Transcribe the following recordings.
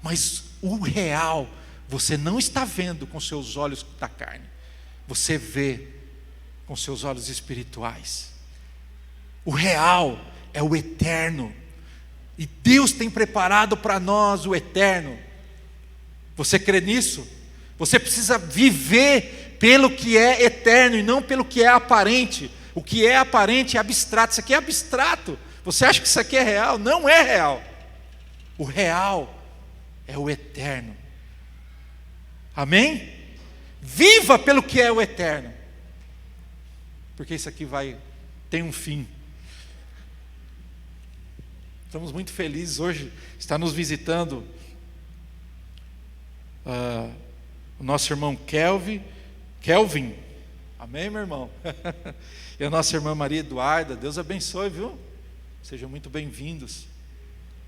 Mas o real, você não está vendo com seus olhos da carne. Você vê com seus olhos espirituais. O real é o eterno. E Deus tem preparado para nós o eterno. Você crê nisso? Você precisa viver pelo que é eterno e não pelo que é aparente. O que é aparente é abstrato. Isso aqui é abstrato. Você acha que isso aqui é real? Não é real. O real é o eterno. Amém? Viva pelo que é o eterno. Porque isso aqui tem um fim. Estamos muito felizes hoje. Está nos visitando o nosso irmão Kelvin. Amém, meu irmão? E a nossa irmã Maria Eduarda. Deus abençoe, viu? Sejam muito bem-vindos.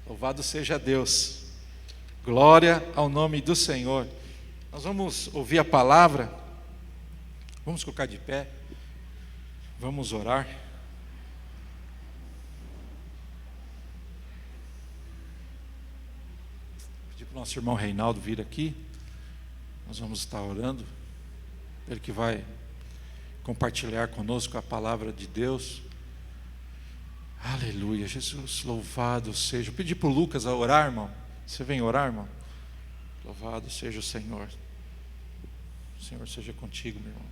Louvado seja Deus. Glória ao nome do Senhor. Nós vamos ouvir a palavra. Vamos colocar de pé. Vamos orar. Pedir para o nosso irmão Reinaldo vir aqui. Nós vamos estar orando. Ele que vai compartilhar conosco a palavra de Deus. Aleluia, Jesus, louvado seja. Eu pedi para o Lucas a orar, irmão. Você vem orar, irmão? Louvado seja o Senhor. O Senhor seja contigo, meu irmão.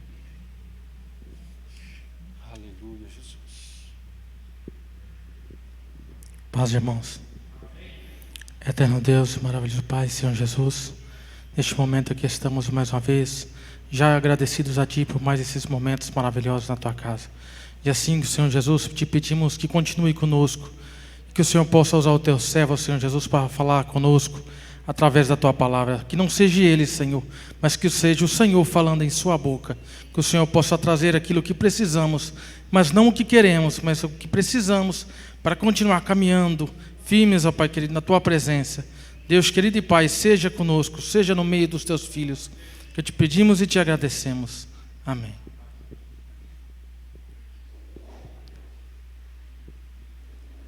Aleluia, Jesus. Paz, irmãos. Eterno Deus, maravilhoso Pai, Senhor Jesus. Neste momento aqui estamos mais uma vez, já agradecidos a Ti por mais esses momentos maravilhosos na Tua casa. E assim, Senhor Jesus, te pedimos que continue conosco, que o Senhor possa usar o Teu servo, Senhor Jesus, para falar conosco através da Tua palavra. Que não seja Ele, Senhor, mas que seja o Senhor falando em Sua boca. Que o Senhor possa trazer aquilo que precisamos, mas não o que queremos, mas o que precisamos para continuar caminhando firmes, ó Pai querido, na Tua presença. Deus querido e Pai, seja conosco, seja no meio dos Teus filhos, que te pedimos e te agradecemos. Amém.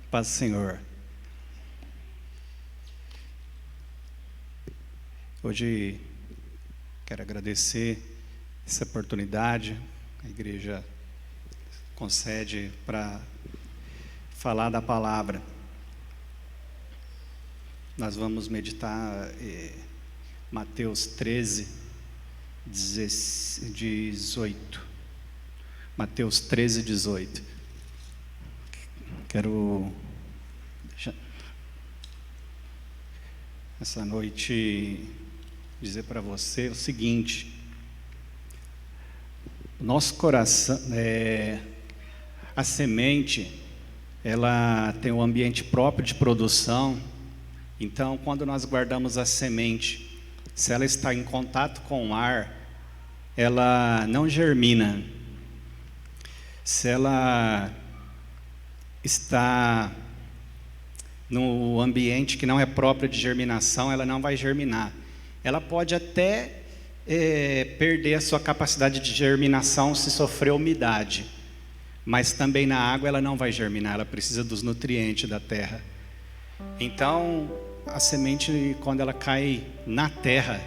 Paz do Senhor. Hoje quero agradecer essa oportunidade que a igreja concede para falar da palavra. Nós vamos meditar Mateus 13, 18. Mateus 13, 18. Quero essa noite dizer para você o seguinte: nosso coração, a semente, ela tem um ambiente próprio de produção. Então, quando nós guardamos a semente, se ela está em contato com o ar, ela não germina. Se ela está no ambiente que não é próprio de germinação, ela não vai germinar. Ela pode até perder a sua capacidade de germinação se sofrer umidade, mas também na água ela não vai germinar, ela precisa dos nutrientes da terra. Então, a semente, quando ela cai na terra,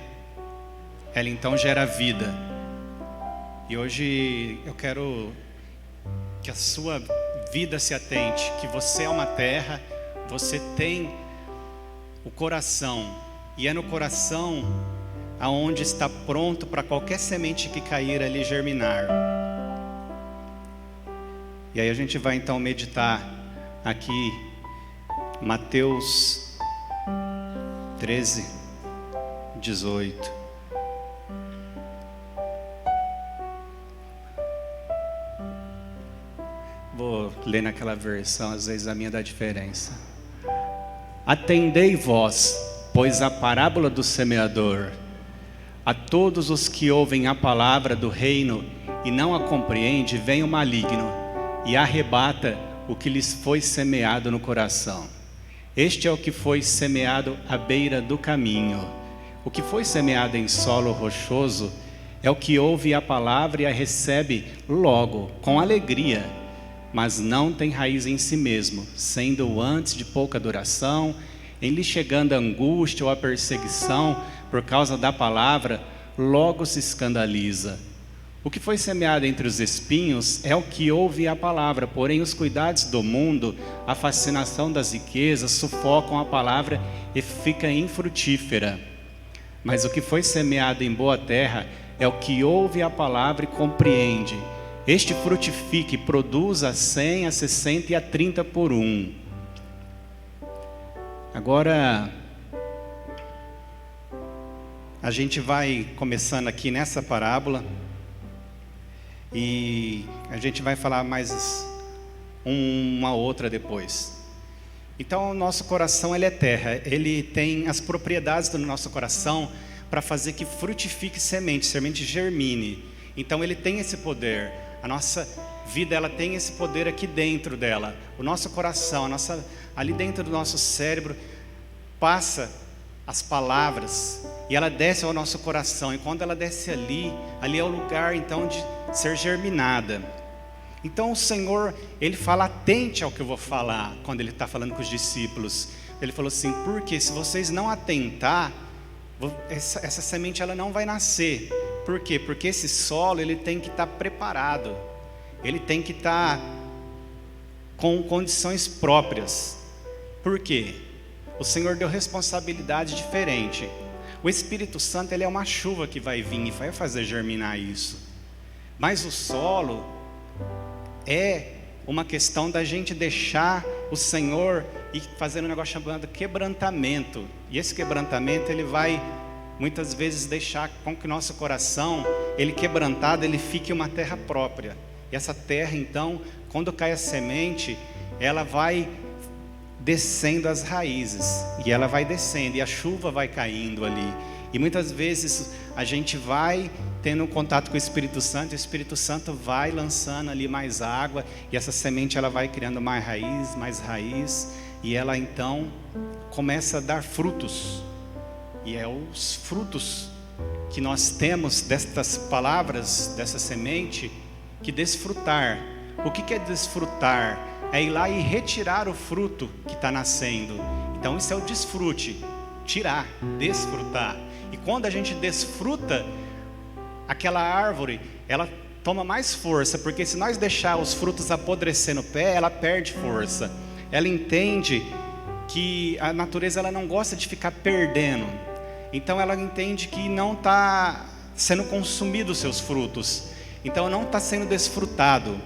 ela então gera vida. E hoje eu quero que a sua vida se atente, que você é uma terra, você tem o coração, e é no coração aonde está pronto para qualquer semente que cair ali germinar. E aí a gente vai então meditar aqui Mateus 13, 18. Vou ler naquela versão, às vezes a minha dá diferença. Atendei vós, pois a parábola do semeador. A todos os que ouvem a palavra do reino e não a compreendem, vem o maligno e arrebata o que lhes foi semeado no coração. Este é o que foi semeado à beira do caminho. O que foi semeado em solo rochoso é o que ouve a palavra e a recebe logo, com alegria, mas não tem raiz em si mesmo, sendo antes de pouca duração, em lhe chegando a angústia ou a perseguição por causa da palavra, logo se escandaliza. O que foi semeado entre os espinhos é o que ouve a palavra, porém os cuidados do mundo, a fascinação das riquezas, sufocam a palavra e fica infrutífera. Mas o que foi semeado em boa terra é o que ouve a palavra e compreende. Este frutifica e produz a 100, a 60 e a 30 por 1. Agora, a gente vai começando aqui nessa parábola e a gente vai falar mais uma outra depois. Então, o nosso coração ele é terra, ele tem as propriedades do nosso coração para fazer que frutifique semente germine. Então, ele tem esse poder. A nossa vida ela tem esse poder aqui dentro dela. O nosso coração, ali dentro do nosso cérebro, passa as palavras e ela desce ao nosso coração. E quando ela desce ali é o lugar então de ser germinada. Então o Senhor, Ele fala atente ao que eu vou falar quando Ele está falando com os discípulos. Ele falou assim, porque se vocês não atentar, essa semente ela não vai nascer. Por quê? Porque esse solo ele tem que estar preparado. Ele tem que estar com condições próprias. Por quê? O Senhor deu responsabilidade diferente. O Espírito Santo ele é uma chuva que vai vir e vai fazer germinar isso. Mas o solo é uma questão da gente deixar o Senhor e fazer um negócio chamado quebrantamento. E esse quebrantamento ele vai muitas vezes deixar com que nosso coração, ele quebrantado, ele fique uma terra própria. E essa terra então, quando cai a semente, ela vai descendo as raízes. E ela vai descendo e a chuva vai caindo ali. E muitas vezes a gente vai tendo um contato com o Espírito Santo, e o Espírito Santo vai lançando ali mais água, e essa semente ela vai criando mais raiz, e ela então começa a dar frutos. E é os frutos que nós temos destas palavras, dessa semente, que desfrutar. O que é desfrutar? É ir lá e retirar o fruto que está nascendo. Então isso é o desfrute, tirar, desfrutar. E quando a gente desfruta, aquela árvore, ela toma mais força, porque se nós deixar os frutos apodrecer no pé, ela perde força. Ela entende que a natureza ela não gosta de ficar perdendo. Então ela entende que não está sendo consumido os seus frutos. Então não está sendo desfrutado.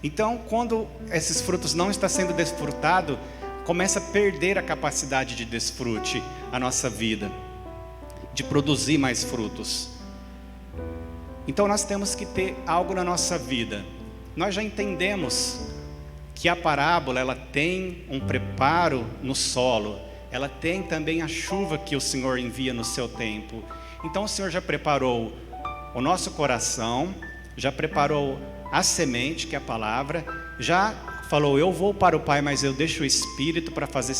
Então quando esses frutos não estão sendo desfrutados, começa a perder a capacidade de desfrute a nossa vida, de produzir mais frutos. Então nós temos que ter algo na nossa vida. Nós já entendemos que a parábola ela tem um preparo no solo. Ela tem também a chuva que o Senhor envia no seu tempo. Então o Senhor já preparou o nosso coração, já preparou a semente, que é a palavra, já falou, eu vou para o Pai, mas eu deixo o Espírito para fazer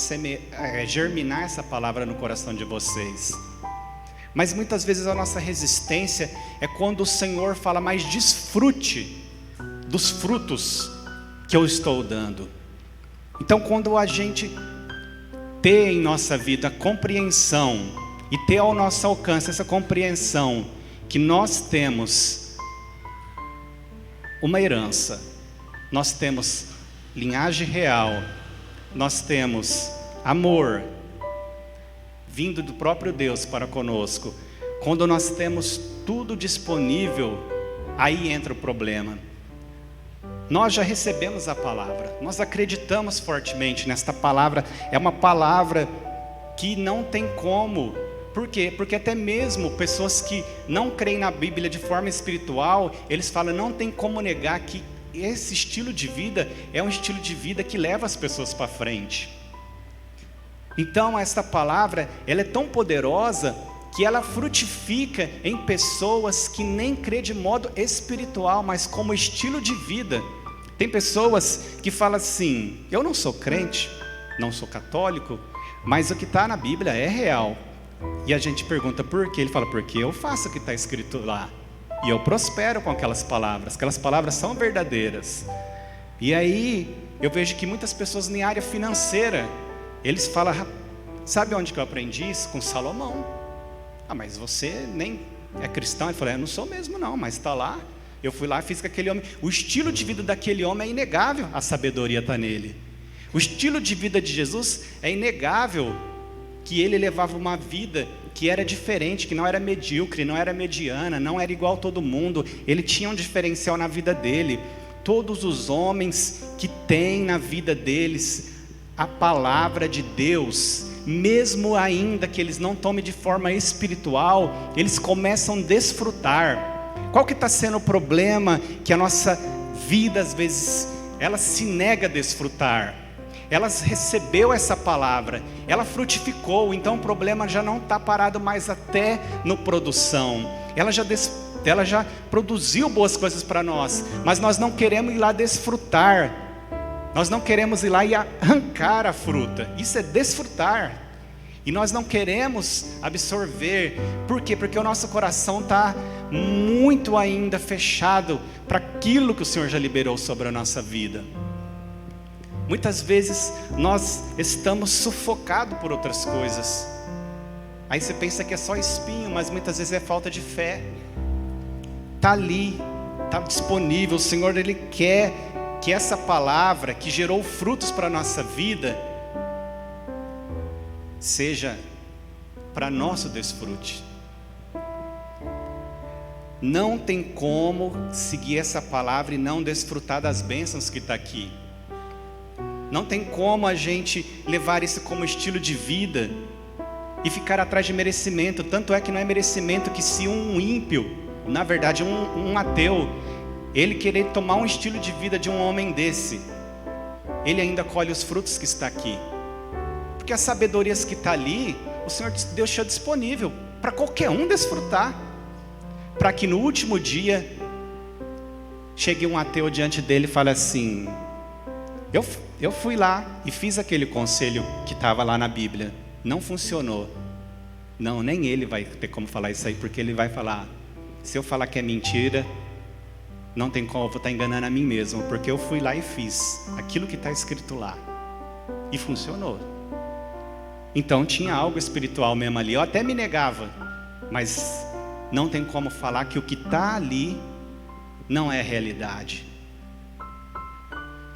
germinar essa palavra no coração de vocês. Mas muitas vezes a nossa resistência é quando o Senhor fala, mas desfrute dos frutos que eu estou dando. Então quando a gente ter em nossa vida a compreensão e ter ao nosso alcance essa compreensão que nós temos uma herança, nós temos linhagem real, nós temos amor vindo do próprio Deus para conosco. Quando nós temos tudo disponível, aí entra o problema. Nós já recebemos a palavra, nós acreditamos fortemente nesta palavra, é uma palavra que não tem como. Por quê? Porque até mesmo pessoas que não creem na Bíblia de forma espiritual, eles falam, não tem como negar que esse estilo de vida é um estilo de vida que leva as pessoas para frente. Então essa palavra, ela é tão poderosa que ela frutifica em pessoas que nem crê de modo espiritual, mas como estilo de vida. Tem pessoas que falam assim, eu não sou crente, não sou católico, mas o que está na Bíblia é real. E a gente pergunta por quê? Ele fala, porque eu faço o que está escrito lá. E eu prospero com aquelas palavras são verdadeiras. E aí, eu vejo que muitas pessoas em área financeira, eles falam, Sabe onde que eu aprendi isso? Com Salomão. Ah, mas você nem é cristão? Ele falou, eu não sou mesmo não, mas está lá. Eu fui lá e fiz com aquele homem. O estilo de vida daquele homem é inegável, a sabedoria está nele. O estilo de vida de Jesus é inegável, que ele levava uma vida que era diferente, que não era medíocre, não era mediana, não era igual a todo mundo. Ele tinha um diferencial na vida dele. Todos os homens que têm na vida deles a palavra de Deus, mesmo ainda que eles não tomem de forma espiritual, eles começam a desfrutar. Qual que está sendo o problema? Que a nossa vida às vezes, ela se nega a desfrutar. Ela recebeu essa palavra, ela frutificou, então o problema já não está parado mais até no produção. Ela já produziu boas coisas para nós, mas nós não queremos ir lá desfrutar. Nós não queremos ir lá e arrancar a fruta. Isso é desfrutar. E nós não queremos absorver. Por quê? Porque o nosso coração está muito ainda fechado para aquilo que o Senhor já liberou sobre a nossa vida. Muitas vezes nós estamos sufocados por outras coisas. Aí você pensa que é só espinho, mas muitas vezes é falta de fé. Está ali, está disponível. O Senhor, Ele quer que essa palavra que gerou frutos para a nossa vida seja para nosso desfrute. Não tem como seguir essa palavra e não desfrutar das bênçãos que está aqui. Não tem como a gente levar isso como estilo de vida e ficar atrás de merecimento. Tanto é que não é merecimento que se um ímpio, na verdade um ateu, ele querer tomar um estilo de vida de um homem desse, ele ainda colhe os frutos que está aqui. Porque as sabedorias que está ali, o Senhor deixou disponível para qualquer um desfrutar. Para que no último dia, chegue um ateu diante dele e fale assim, eu fui lá e fiz aquele conselho que estava lá na Bíblia, não funcionou. Não, nem ele vai ter como falar isso aí, porque ele vai falar, se eu falar que é mentira, não tem como, eu vou estar enganando a mim mesmo, porque eu fui lá e fiz aquilo que está escrito lá, e funcionou. Então tinha algo espiritual mesmo ali, eu até me negava, mas não tem como falar que o que está ali não é realidade.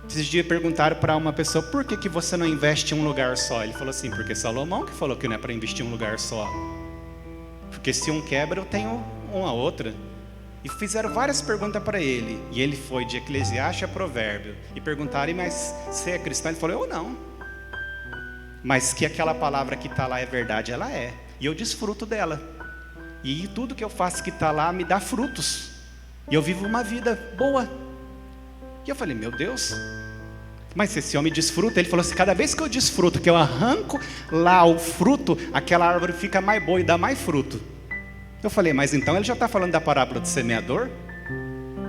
Esses dias perguntaram para uma pessoa, por que você não investe em um lugar só? Ele falou assim, porque Salomão que falou que não é para investir em um lugar só. Porque se um quebra, eu tenho uma outra. E fizeram várias perguntas para ele. E ele foi de Eclesiastes a Provérbio. E perguntaram, mas você é cristão? Ele falou, eu não. Mas que aquela palavra que está lá é verdade, ela é. E eu desfruto dela. E tudo que eu faço que está lá me dá frutos. E eu vivo uma vida boa. E eu falei, meu Deus, mas se esse homem desfruta, ele falou assim, cada vez que eu desfruto, que eu arranco lá o fruto, aquela árvore fica mais boa e dá mais fruto. Eu falei, mas então ele já está falando da parábola do semeador?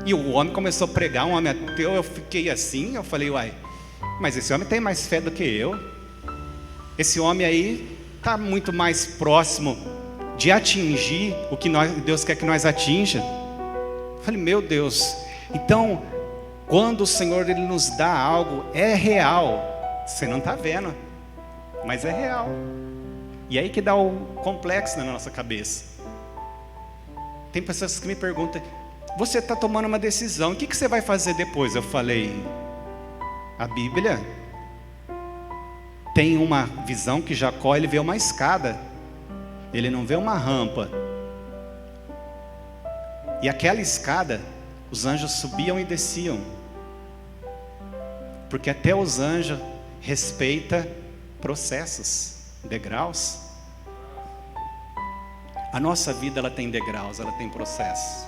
E o homem começou a pregar, um homem ateu, eu fiquei assim, eu falei, uai, mas esse homem tem mais fé do que eu. Esse homem aí está muito mais próximo de atingir o que Deus quer que nós atinja. Eu falei, meu Deus, então, quando o Senhor Ele nos dá algo, é real. Você não está vendo, mas é real. E aí que dá o complexo na nossa cabeça. Tem pessoas que me perguntam, você está tomando uma decisão, o que você vai fazer depois? Eu falei, a Bíblia tem uma visão que Jacó, ele vê uma escada, ele não vê uma rampa. E aquela escada, os anjos subiam e desciam, porque até os anjos respeitam processos, degraus. A nossa vida, ela tem degraus, ela tem processos.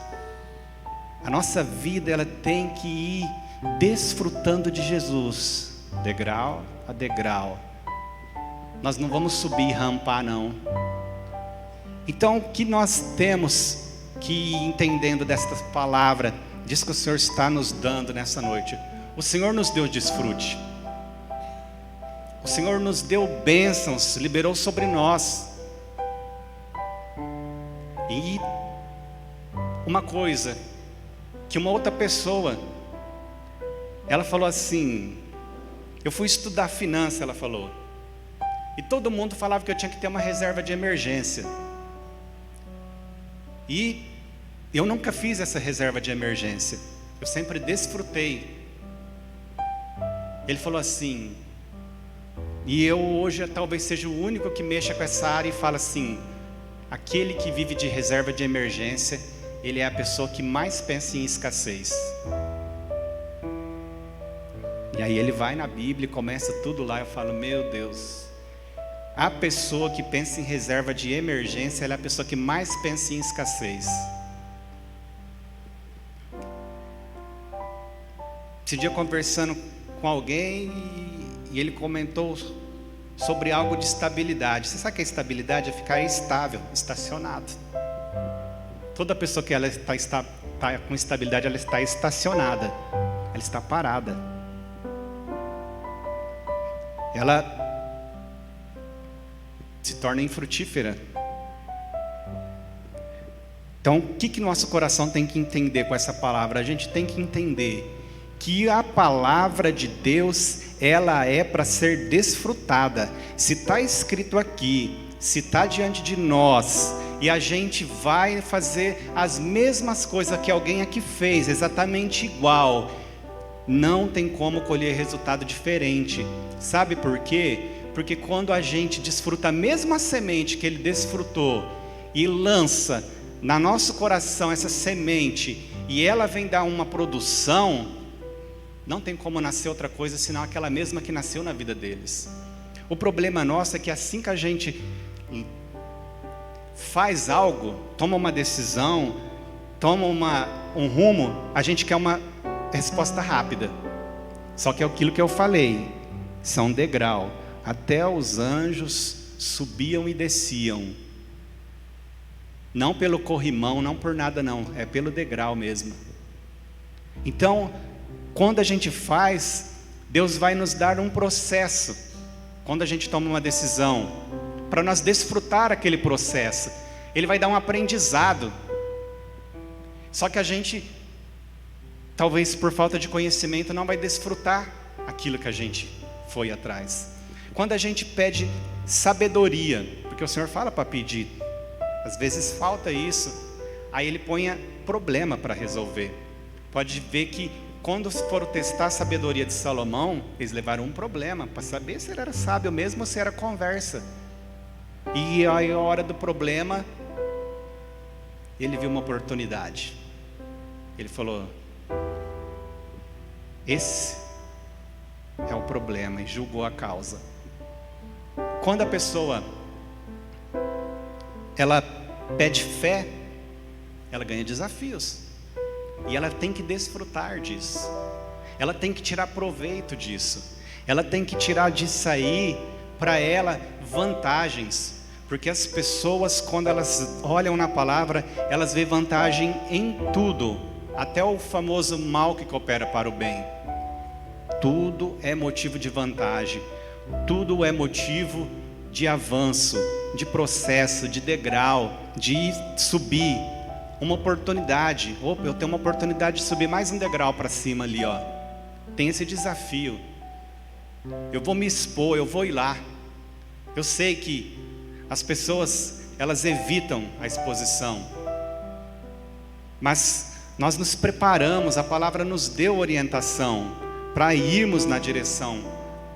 A nossa vida, ela tem que ir desfrutando de Jesus, degrau a degrau. Nós não vamos subir e rampar, não. Então, o que nós temos que ir entendendo desta palavra, diz que o Senhor está nos dando nessa noite. O Senhor nos deu desfrute. O Senhor nos deu bênçãos, liberou sobre nós. E uma coisa, que uma outra pessoa, ela falou assim, eu fui estudar finanças, ela falou, E todo mundo falava que eu tinha que ter uma reserva de emergência. E eu nunca fiz essa reserva de emergência. Eu sempre desfrutei. Ele falou assim, e eu hoje talvez seja o único que mexa com essa área e fala assim: aquele que vive de reserva de emergência, ele é a pessoa que mais pensa em escassez. E aí ele vai na Bíblia e começa tudo lá. Eu falo, meu Deus, a pessoa que pensa em reserva de emergência, ela é a pessoa que mais pensa em escassez. Esse dia conversando com alguém e ele comentou sobre algo de estabilidade. Você sabe o que é estabilidade? É ficar estável, estacionado. Toda pessoa que ela está com estabilidade, ela está estacionada, ela está parada. Ela se torna infrutífera. Então, o que nosso coração tem que entender com essa palavra? A gente tem que entender que a palavra de Deus, ela é para ser desfrutada. Se está escrito aqui, se está diante de nós, e a gente vai fazer as mesmas coisas que alguém aqui fez, exatamente igual, não tem como colher resultado diferente. Sabe por quê? Porque quando a gente desfruta a mesma semente que ele desfrutou e lança no nosso coração essa semente, e ela vem dar uma produção, não tem como nascer outra coisa senão aquela mesma que nasceu na vida deles. O problema nosso é que assim que a gente faz algo, toma uma decisão, toma um rumo, a gente quer uma resposta rápida. Só que é aquilo que eu falei, são degrau. Até os anjos subiam e desciam. Não pelo corrimão, não por nada não, é pelo degrau mesmo. Então, quando a gente faz, Deus vai nos dar um processo. Quando a gente toma uma decisão, para nós desfrutar aquele processo, Ele vai dar um aprendizado. Só que a gente, talvez por falta de conhecimento, não vai desfrutar aquilo que a gente foi atrás. Quando a gente pede sabedoria, porque o Senhor fala para pedir, às vezes falta isso, aí Ele põe problema para resolver. Pode ver que quando foram testar a sabedoria de Salomão, eles levaram um problema para saber se ele era sábio mesmo ou se era conversa. E aí a hora do problema, ele viu uma oportunidade. Ele falou: esse é o problema, e julgou a causa. Quando a pessoa ela pede fé, ela ganha desafios. E ela tem que desfrutar disso. Ela tem que tirar proveito disso. Ela tem que tirar disso aí para ela vantagens. Porque as pessoas, quando elas olham na palavra, elas veem vantagem em tudo. Até o famoso mal que coopera para o bem. Tudo é motivo de vantagem. Tudo é motivo de avanço, de processo, de degrau, de subir. Uma oportunidade. Opa, eu tenho uma oportunidade de subir mais um degrau para cima ali, ó. Tem esse desafio. Eu vou me expor, eu vou ir lá. Eu sei que as pessoas, elas evitam a exposição. Mas nós nos preparamos, a palavra nos deu orientação para irmos na direção,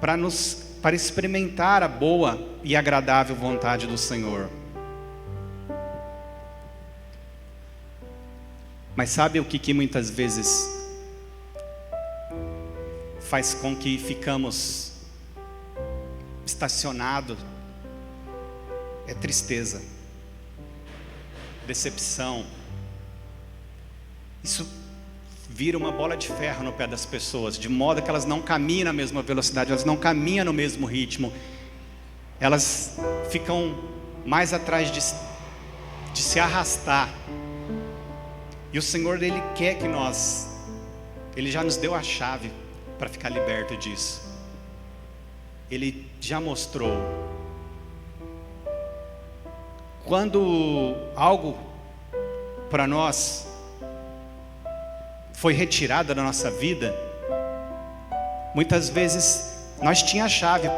para experimentar a boa e agradável vontade do Senhor. Mas sabe o que muitas vezes faz com que ficamos estacionados? É tristeza, decepção. Isso vira uma bola de ferro no pé das pessoas, de modo que elas não caminham na mesma velocidade, elas não caminham no mesmo ritmo. Elas ficam mais atrás de se arrastar. E o Senhor, Ele quer que Ele já nos deu a chave para ficar liberto disso. Ele já mostrou. Quando algo para nós foi retirado da nossa vida, muitas vezes nós tínhamos a chave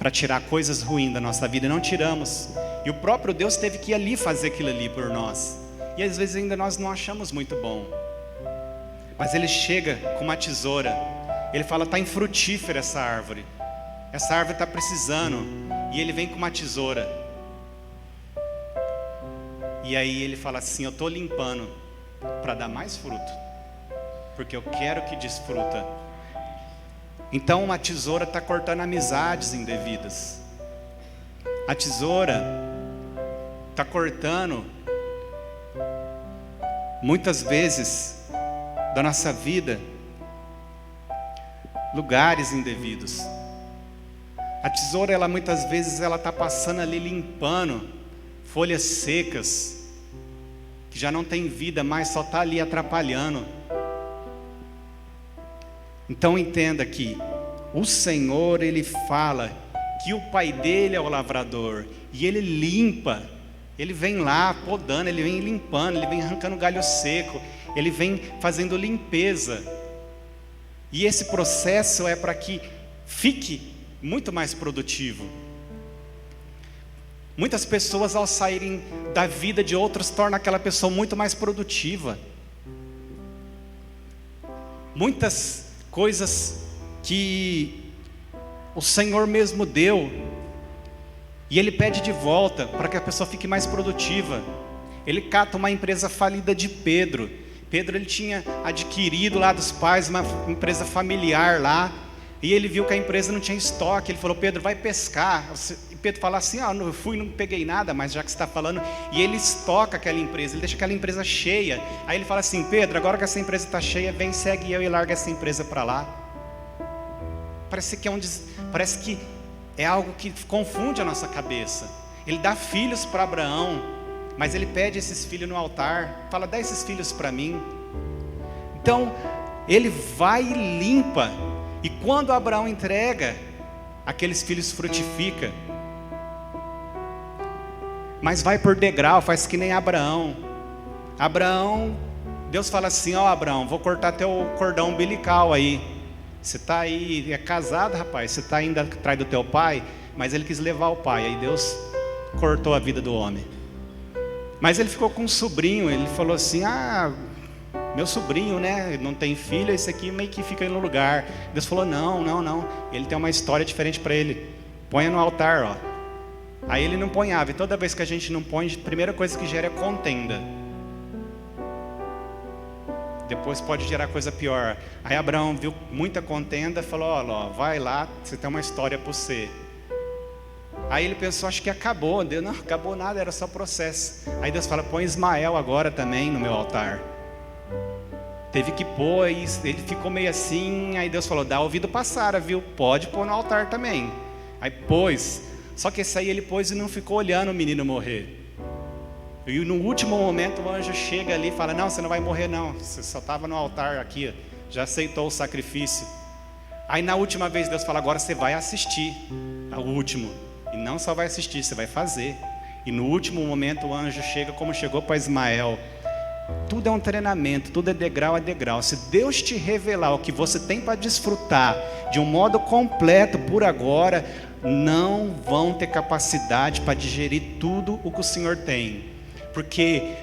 para tirar coisas ruins da nossa vida, e não tiramos. E o próprio Deus teve que ir ali fazer aquilo ali por nós. E às vezes ainda nós não achamos muito bom. Mas Ele chega com uma tesoura. Ele fala, está infrutífera essa árvore. Essa árvore está precisando. E Ele vem com uma tesoura. E aí Ele fala assim, eu estou limpando para dar mais fruto. Porque eu quero que desfruta. Então uma tesoura está cortando amizades indevidas. A tesoura está cortando, muitas vezes, da nossa vida, lugares indevidos. A tesoura, ela muitas vezes, ela está passando ali limpando folhas secas, que já não tem vida mais, só está ali atrapalhando. Então entenda que o Senhor, Ele fala que o pai dele é o lavrador, e ele limpa, ele vem lá podando, ele vem limpando, ele vem arrancando galho seco, ele vem fazendo limpeza, e esse processo é para que fique muito mais produtivo. Muitas pessoas, ao saírem da vida de outros, tornam aquela pessoa muito mais produtiva. Muitas coisas que o Senhor mesmo deu, e Ele pede de volta, para que a pessoa fique mais produtiva. Ele cata uma empresa falida de Pedro. Pedro, ele tinha adquirido lá dos pais uma empresa familiar lá, e ele viu que a empresa não tinha estoque. Ele falou, Pedro, vai pescar. E Pedro fala assim, eu fui, não peguei nada, mas já que você está falando, e ele estoca aquela empresa, ele deixa aquela empresa cheia. Aí ele fala assim, Pedro, agora que essa empresa está cheia, vem, segue eu e larga essa empresa para lá. Parece que é algo que confunde a nossa cabeça. Ele dá filhos para Abraão, mas ele pede esses filhos no altar, fala, dá esses filhos para mim. Então, ele vai e limpa, e quando Abraão entrega, aqueles filhos frutificam. Mas vai por degrau, faz que nem Abraão. Deus fala assim, Abraão, vou cortar teu cordão umbilical aí. Você está aí, é casado, rapaz, você está indo atrás do teu pai, mas ele quis levar o pai, aí Deus cortou a vida do homem. Mas ele ficou com um sobrinho, ele falou assim, meu sobrinho, né, não tem filho, esse aqui meio que fica no lugar. Deus falou, não, ele tem uma história diferente para ele, ponha no altar, Aí ele não ponhava, e toda vez que a gente não põe, a primeira coisa que gera é contenda. Depois pode gerar coisa pior. Aí Abraão viu muita contenda, falou, vai lá, você tem uma história para você. Aí ele pensou, acho que acabou. Deus, não acabou nada, era só processo. Aí Deus fala, põe Ismael agora também no meu altar. Teve que pôr, ele ficou meio assim. Aí Deus falou, dá ouvido para Sara, viu? Pode pôr no altar também. Aí pôs, só que esse aí ele pôs e não ficou olhando o menino morrer. E no último momento o anjo chega ali e fala, não, você não vai morrer não, você só estava no altar aqui, já aceitou o sacrifício. Aí na última vez Deus fala, agora você vai assistir ao último, e não só vai assistir, você vai fazer. E no último momento o anjo chega como chegou para Ismael. Tudo é um treinamento, tudo é degrau a degrau. Se Deus te revelar o que você tem para desfrutar de um modo completo por agora, não vão ter capacidade para digerir tudo o que o Senhor tem.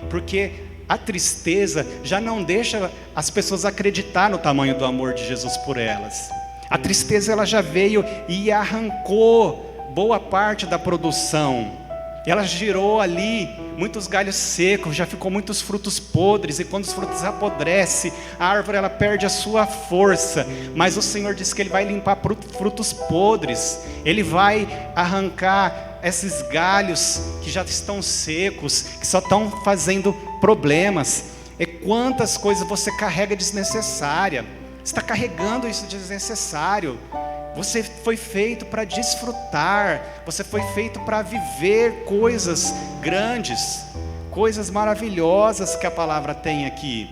Porque a tristeza já não deixa as pessoas acreditar no tamanho do amor de Jesus por elas. A tristeza, ela já veio e arrancou boa parte da produção. Ela girou ali muitos galhos secos, já ficou muitos frutos podres, e quando os frutos apodrecem, a árvore ela perde a sua força. Mas o Senhor disse que Ele vai limpar frutos podres, Ele vai arrancar esses galhos que já estão secos, que só estão fazendo problemas. E quantas coisas você carrega desnecessária, você está carregando isso desnecessário. Você foi feito para desfrutar, você foi feito para viver coisas grandes, coisas maravilhosas que a palavra tem aqui.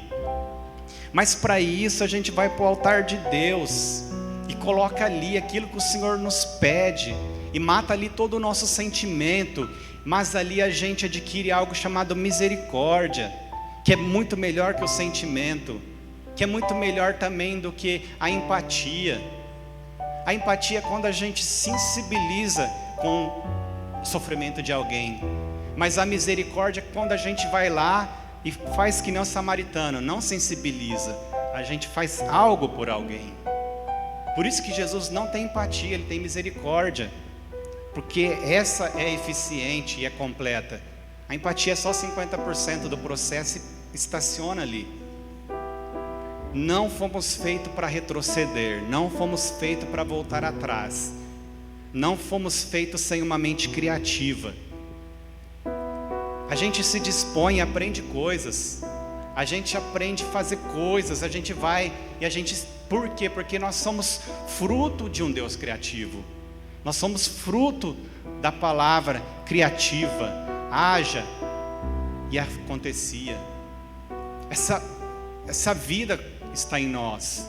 Mas para isso a gente vai para o altar de Deus e coloca ali aquilo que o Senhor nos pede, e mata ali todo o nosso sentimento, mas ali a gente adquire algo chamado misericórdia, que é muito melhor que o sentimento, que é muito melhor também do que a empatia. A empatia é quando a gente sensibiliza com o sofrimento de alguém. Mas a misericórdia é quando a gente vai lá e faz que nem o samaritano, não sensibiliza. A gente faz algo por alguém. Por isso que Jesus não tem empatia, Ele tem misericórdia. Porque essa é eficiente e é completa. A empatia é só 50% do processo e estaciona ali. Não fomos feitos para retroceder, não fomos feitos para voltar atrás. Não fomos feitos sem uma mente criativa. A gente se dispõe e aprende coisas. A gente aprende a fazer coisas, a gente vai e a gente... Por quê? Porque nós somos fruto de um Deus criativo. Nós somos fruto da palavra criativa. Haja e acontecia. Essa vida está em nós.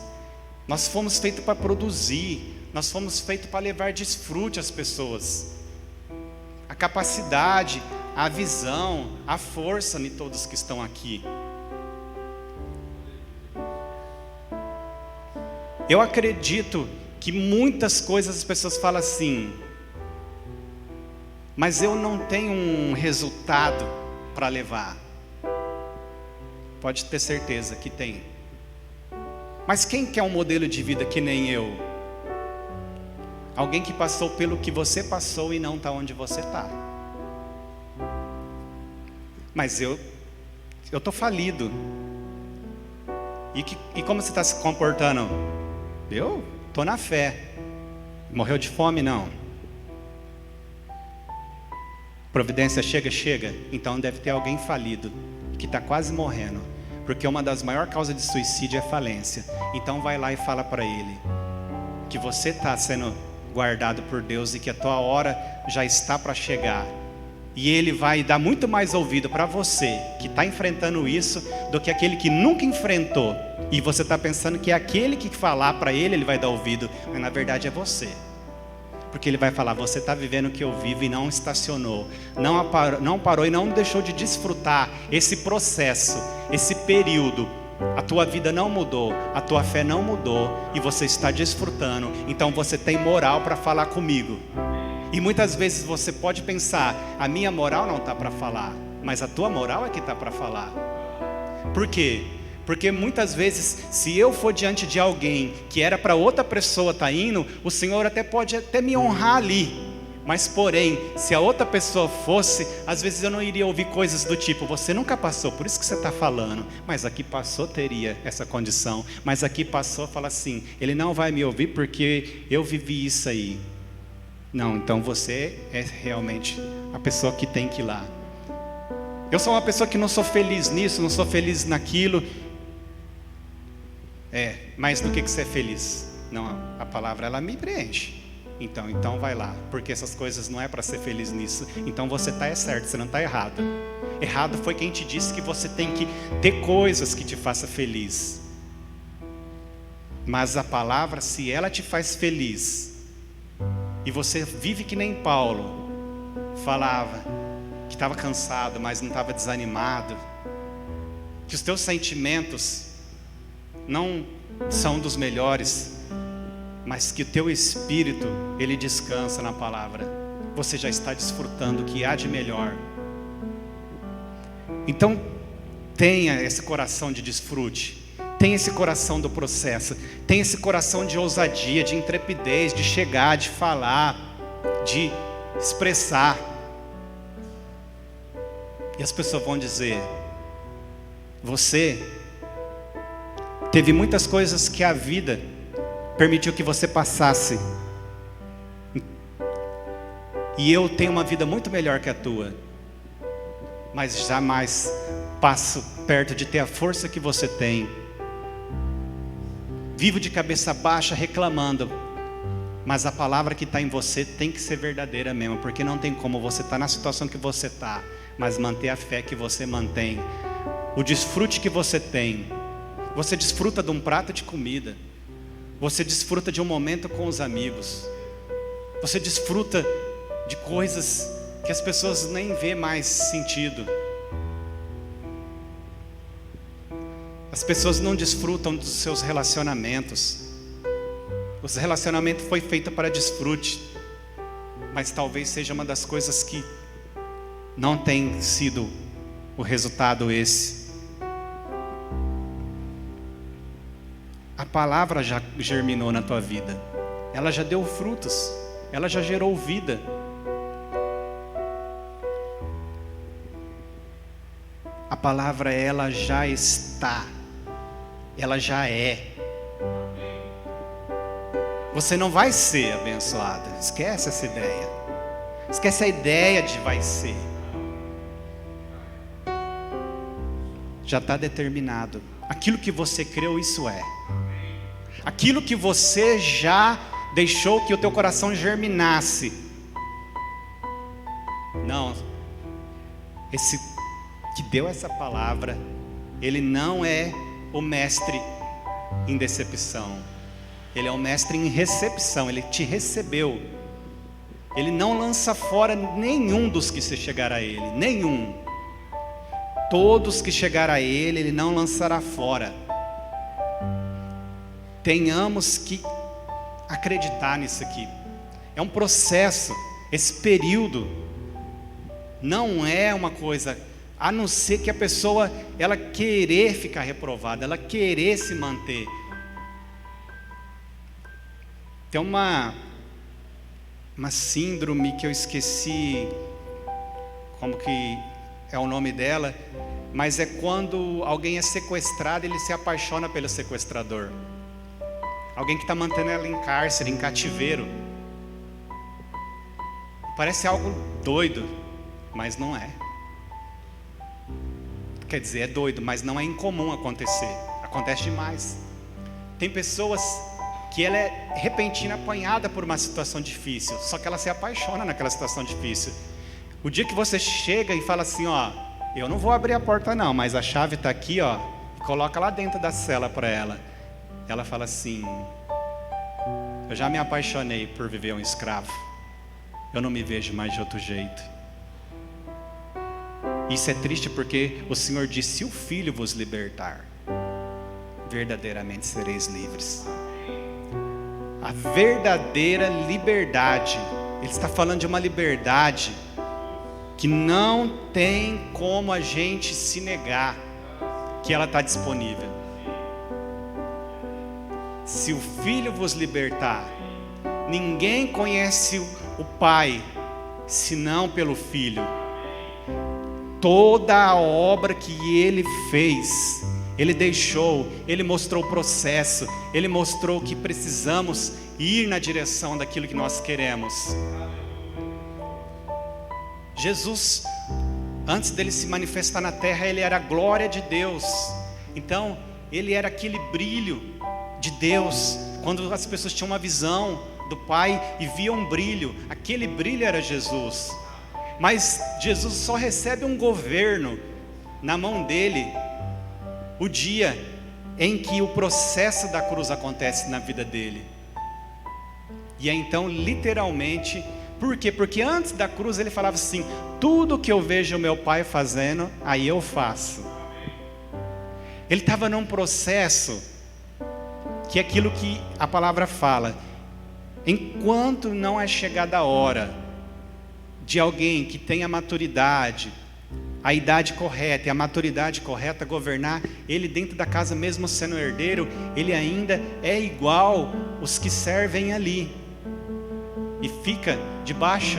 Nós fomos feitos para produzir. Nós fomos feitos para levar desfrute às pessoas. A capacidade, a visão, a força de todos que estão aqui. Eu acredito que muitas coisas as pessoas falam assim, mas eu não tenho um resultado para levar. Pode ter certeza que tem. Mas quem quer um modelo de vida que nem eu? Alguém que passou pelo que você passou e não está onde você está. Mas eu estou falido. E como você está se comportando? Eu estou na fé. Morreu de fome? Não. Providência chega. Então deve ter alguém falido, que está quase morrendo. Porque uma das maiores causas de suicídio é falência. Então vai lá e fala para ele que você está sendo guardado por Deus e que a tua hora já está para chegar. E Ele vai dar muito mais ouvido para você que está enfrentando isso do que aquele que nunca enfrentou. E você está pensando que é aquele que falar para Ele vai dar ouvido, mas na verdade é você. Porque Ele vai falar, você está vivendo o que eu vivo e não estacionou, não parou e não deixou de desfrutar esse processo, esse período. A tua vida não mudou, a tua fé não mudou e você está desfrutando. Então você tem moral para falar comigo. E muitas vezes você pode pensar, a minha moral não está para falar, mas a tua moral é que está para falar. Por quê? Porque muitas vezes, se eu for diante de alguém que era para outra pessoa estar indo, o Senhor pode até me honrar ali. Mas porém, se a outra pessoa fosse, às vezes eu não iria ouvir coisas do tipo, você nunca passou, por isso que você está falando. Mas aqui passou, teria essa condição. Mas aqui passou, fala assim, ele não vai me ouvir porque eu vivi isso aí. Não, então você é realmente a pessoa que tem que ir lá. Eu sou uma pessoa que não sou feliz nisso, não sou feliz naquilo. Mais do que você é feliz? Não, a palavra ela me preenche. Então vai lá, porque essas coisas não é para ser feliz nisso. Então você está certo, você não está errado. Errado foi quem te disse que você tem que ter coisas que te façam feliz. Mas a palavra, se ela te faz feliz, e você vive que nem Paulo, falava que estava cansado, mas não estava desanimado, que os teus sentimentos não são dos melhores, mas que o teu espírito, ele descansa na palavra, você já está desfrutando o que há de melhor. Então tenha esse coração de desfrute, tenha esse coração do processo, tenha esse coração de ousadia, de intrepidez, de chegar, de falar, de expressar. E as pessoas vão dizer, você teve muitas coisas que a vida permitiu que você passasse, e eu tenho uma vida muito melhor que a tua, mas jamais passo perto de ter a força que você tem. Vivo de cabeça baixa reclamando, mas a palavra que está em você tem que ser verdadeira mesmo, porque não tem como você estar na situação que você está, mas manter a fé que você mantém, o desfrute que você tem. Você desfruta de um prato de comida, você desfruta de um momento com os amigos, você desfruta de coisas que as pessoas nem vê mais sentido. As pessoas não desfrutam dos seus relacionamentos. Os relacionamentos foi feito para desfrute, mas talvez seja uma das coisas que não tem sido o resultado esse. A palavra já germinou na tua vida, ela já deu frutos, ela já gerou vida. A palavra, ela já está, ela já é. Você não vai ser abençoado, esquece essa ideia. Esquece a ideia de vai ser. Já está determinado. Aquilo que você creu, isso é. Aquilo que você já deixou que o teu coração germinasse. Não, esse que deu essa palavra, ele não é o mestre em decepção, ele é o mestre em recepção. Ele te recebeu, ele não lança fora nenhum dos que se chegar a ele, nenhum. Todos que chegar a ele, ele não lançará fora. Tenhamos que acreditar nisso aqui. É um processo. Esse período não é uma coisa, a não ser que a pessoa, ela querer ficar reprovada, ela querer se manter. Tem uma síndrome que eu esqueci como que é o nome dela, mas é quando alguém é sequestrado, ele se apaixona pelo sequestrador. Alguém que está mantendo ela em cárcere, em cativeiro. Parece algo doido, mas não é. Quer dizer, é doido, mas não é incomum acontecer. Acontece demais. Tem pessoas que ela é repentina apanhada por uma situação difícil, só que ela se apaixona naquela situação difícil. O dia que você chega e fala assim, ó, eu não vou abrir a porta não, mas a chave está aqui, ó, coloca lá dentro da cela para ela. Ela fala assim, eu já me apaixonei por viver um escravo, eu não me vejo mais de outro jeito. Isso é triste porque o Senhor disse, se o Filho vos libertar, verdadeiramente sereis livres. A verdadeira liberdade, Ele está falando de uma liberdade que não tem como a gente se negar que ela está disponível. Se o Filho vos libertar, ninguém conhece o Pai senão pelo Filho. Toda a obra que Ele fez, Ele deixou, Ele mostrou o processo, Ele mostrou que precisamos ir na direção daquilo que nós queremos. Jesus, antes dele se manifestar na terra, Ele era a glória de Deus. Então, Ele era aquele brilho de Deus. Quando as pessoas tinham uma visão do Pai e viam um brilho, aquele brilho era Jesus. Mas Jesus só recebe um governo na mão dele o dia em que o processo da cruz acontece na vida dele. E é então literalmente, por quê? Porque antes da cruz ele falava assim, tudo que eu vejo o meu Pai fazendo, aí eu faço. Ele estava num processo que é aquilo que a palavra fala, enquanto não é chegada a hora de alguém que tenha maturidade, a idade correta e a maturidade correta governar, ele dentro da casa, mesmo sendo herdeiro, ele ainda é igual os que servem ali, e fica debaixo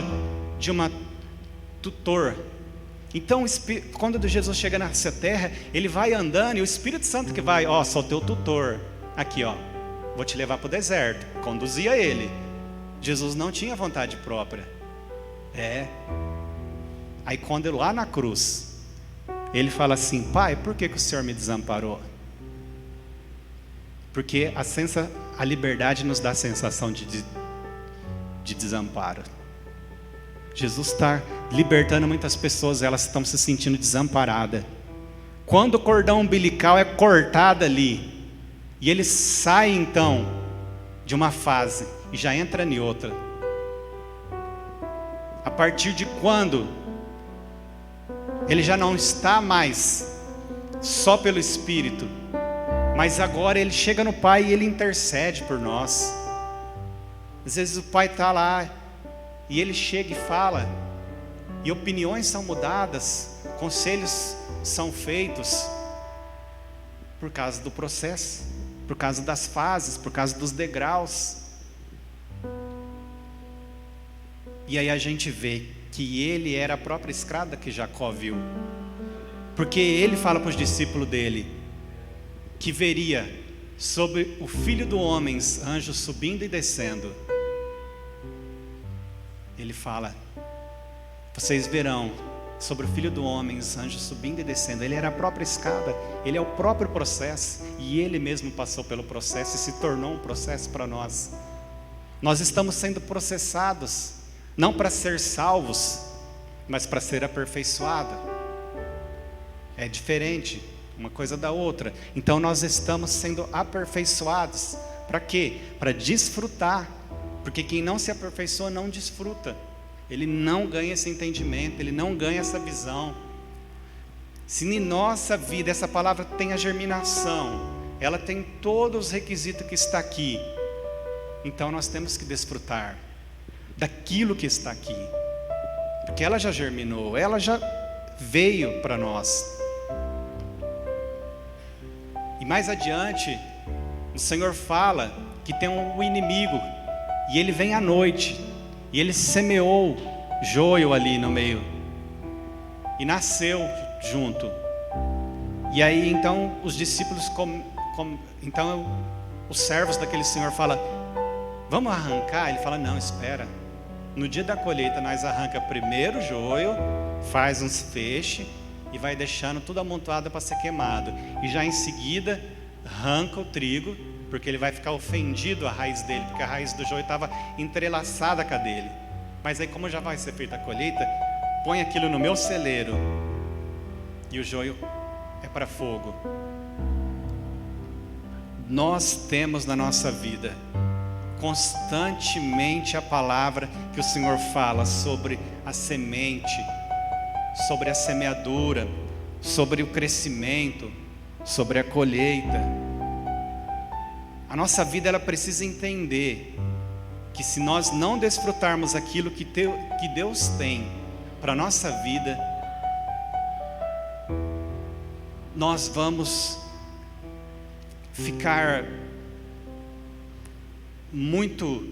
de uma tutor. Então quando Jesus chega nessa terra, ele vai andando, e o Espírito Santo que vai, ó, sou teu tutor, aqui ó, vou te levar para o deserto, conduzia ele. Jesus não tinha vontade própria. Aí quando lá na cruz, ele fala assim, Pai, por que o Senhor me desamparou? Porque a liberdade nos dá a sensação de desamparo. Jesus está libertando muitas pessoas, elas estão se sentindo desamparadas. Quando o cordão umbilical é cortado ali, e ele sai então de uma fase e já entra em outra. A partir de quando ele já não está mais só pelo Espírito, mas agora ele chega no Pai e ele intercede por nós. Às vezes o pai está lá e ele chega e fala, e opiniões são mudadas, conselhos são feitos por causa do processo, por causa das fases, por causa dos degraus. E aí a gente vê que ele era a própria escada que Jacó viu, porque ele fala para os discípulos dele que veria sobre o Filho do Homem anjos subindo e descendo. Ele fala: vocês verão sobre o Filho do Homem anjos subindo e descendo. Ele era a própria escada, ele é o próprio processo, e ele mesmo passou pelo processo e se tornou um processo para nós. Nós estamos sendo processados, não para ser salvos, mas para ser aperfeiçoado. É diferente uma coisa da outra. Então nós estamos sendo aperfeiçoados. Para quê? Para desfrutar. Porque quem não se aperfeiçoa não desfruta. Ele não ganha esse entendimento, ele não ganha essa visão. Se em nossa vida essa palavra tem a germinação, ela tem todos os requisitos que está aqui, então nós temos que desfrutar daquilo que está aqui, porque ela já germinou, ela já veio para nós. E mais adiante, o Senhor fala que tem um inimigo, e ele vem à noite, e ele semeou joio ali no meio, e nasceu junto. E aí então os discípulos, então os servos daquele senhor falam: vamos arrancar? Ele fala: não, espera. No dia da colheita nós arranca primeiro o joio, faz uns feixes e vai deixando tudo amontoado para ser queimado. E já em seguida arranca o trigo, porque ele vai ficar ofendido a raiz dele, porque a raiz do joio estava entrelaçada com a dele. Mas aí, como já vai ser feita a colheita, põe aquilo no meu celeiro, e o joio é para fogo. Nós temos na nossa vida constantemente a palavra que o Senhor fala sobre a semente, sobre a semeadura, sobre o crescimento, sobre a colheita. A nossa vida, ela precisa entender que se nós não desfrutarmos aquilo que Deus tem para a nossa vida, nós vamos ficar muito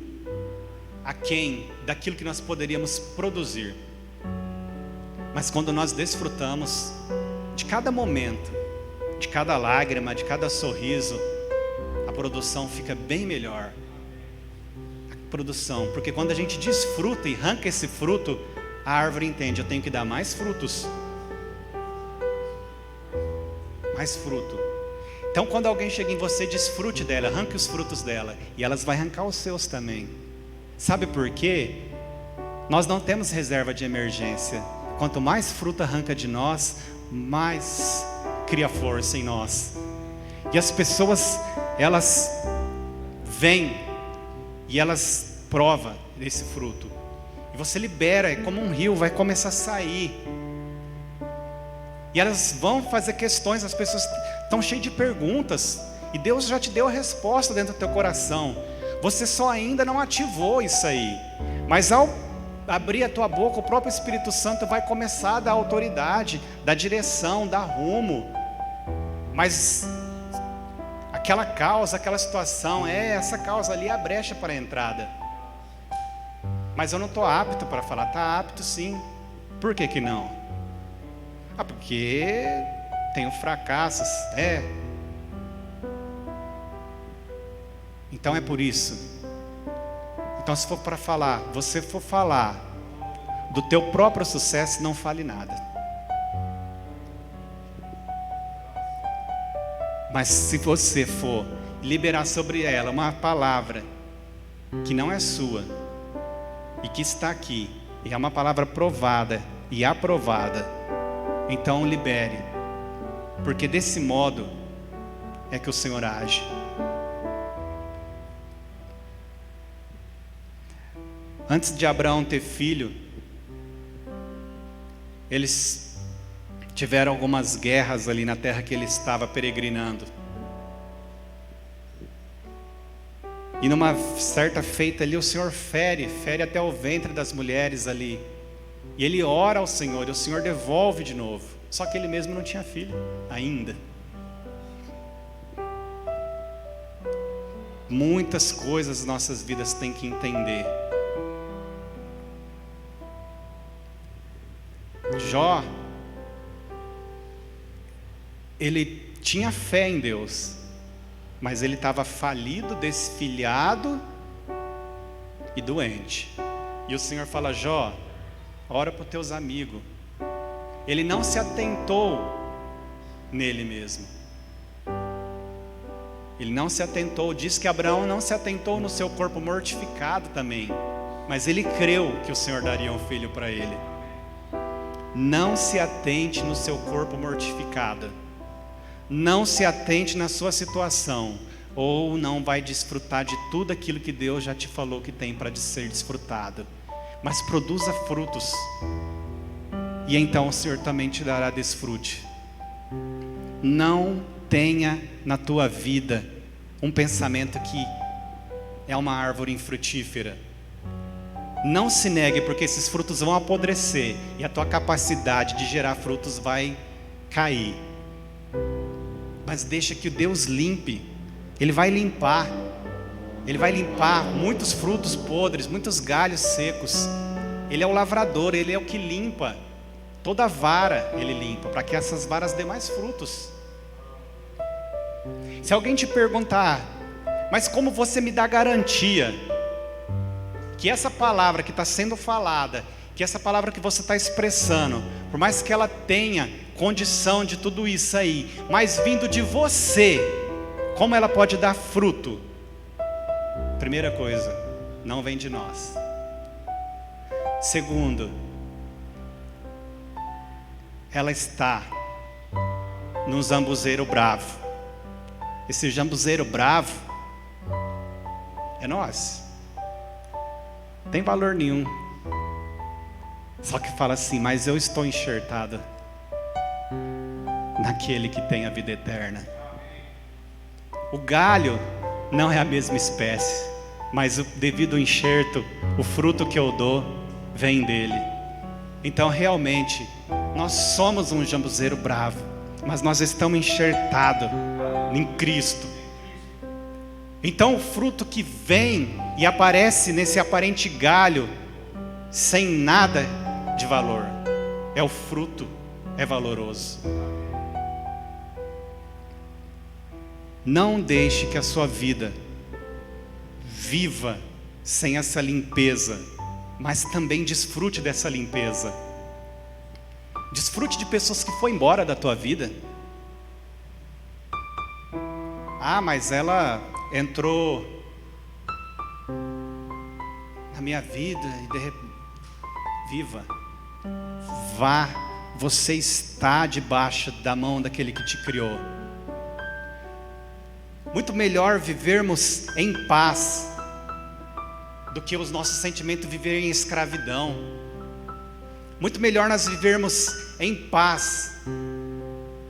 aquém daquilo que nós poderíamos produzir. Mas quando nós desfrutamos de cada momento, de cada lágrima, de cada sorriso, a produção fica bem melhor. A produção, porque quando a gente desfruta e arranca esse fruto, a árvore entende: eu tenho que dar mais frutos. Mais fruto. Então quando alguém chega em você, desfrute dela, arranque os frutos dela, e elas vão arrancar os seus também. Sabe por quê? Nós não temos reserva de emergência. Quanto mais fruta arranca de nós, mais cria força em nós. E as pessoas, elas vêm e elas provam desse fruto, e você libera, é como um rio, vai começar a sair. E elas vão fazer questões, as pessoas estão cheias de perguntas, e Deus já te deu a resposta dentro do teu coração. Você só ainda não ativou isso aí, mas ao abrir a tua boca, o próprio Espírito Santo vai começar a dar autoridade, dar direção, dar rumo. Mas aquela causa, aquela situação, essa causa ali é a brecha para a entrada. Mas eu não estou apto para falar. Está apto sim. Por que que não? Porque tenho fracassos. Então é por isso. Então se for para falar, você for falar do teu próprio sucesso, não fale nada. Mas se você for liberar sobre ela uma palavra que não é sua e que está aqui, e é uma palavra provada e aprovada, então libere, porque desse modo é que o Senhor age. Antes de Abraão ter filho, eles tiveram algumas guerras ali na terra que ele estava peregrinando. E numa certa feita ali, o Senhor fere até o ventre das mulheres ali. E ele ora ao Senhor, e o Senhor devolve de novo. Só que ele mesmo não tinha filho ainda. Muitas coisas nossas vidas têm que entender. Jó, ele tinha fé em Deus, mas ele estava falido, desfilhado e doente. E o Senhor fala: Jó, ora para os teus amigos. Ele não se atentou nele mesmo. Ele não se atentou. Diz que Abraão não se atentou no seu corpo mortificado também, mas ele creu que o Senhor daria um filho para ele. Não se atente no seu corpo mortificado. Não se atente na sua situação, ou não vai desfrutar de tudo aquilo que Deus já te falou que tem para ser desfrutado. Mas produza frutos, e então o Senhor também te dará desfrute. Não tenha na tua vida um pensamento que é uma árvore infrutífera. Não se negue, porque esses frutos vão apodrecer e a tua capacidade de gerar frutos vai cair. Mas deixa que Deus limpe. Ele vai limpar. Ele vai limpar muitos frutos podres, muitos galhos secos. Ele é o lavrador, Ele é o que limpa. Toda vara Ele limpa, para que essas varas dêem mais frutos. Se alguém te perguntar: mas como você me dá garantia que essa palavra que está sendo falada, que essa palavra que você está expressando, por mais que ela tenha condição de tudo isso aí, mas vindo de você, como ela pode dar fruto? Primeira coisa, não vem de nós. Segundo, ela está num jambuzeiro bravo. Esse jambuzeiro bravo é nós. Tem valor nenhum. Só que fala assim: mas eu estou enxertado naquele que tem a vida eterna. O galho não é a mesma espécie, mas devido ao enxerto, o fruto que eu dou vem dele. Então realmente nós somos um jambuzeiro bravo, mas nós estamos enxertados em Cristo. Então o fruto que vem e aparece nesse aparente galho sem nada de valor, é o fruto, é valoroso. Não deixe que a sua vida viva sem essa limpeza, mas também desfrute dessa limpeza. Desfrute de pessoas que foram embora da tua vida. Ah, mas ela entrou na minha vida e de repente... Viva. Vá. Você está debaixo da mão daquele que te criou. Muito melhor vivermos em paz do que os nossos sentimentos viverem em escravidão. Muito melhor nós vivermos em paz.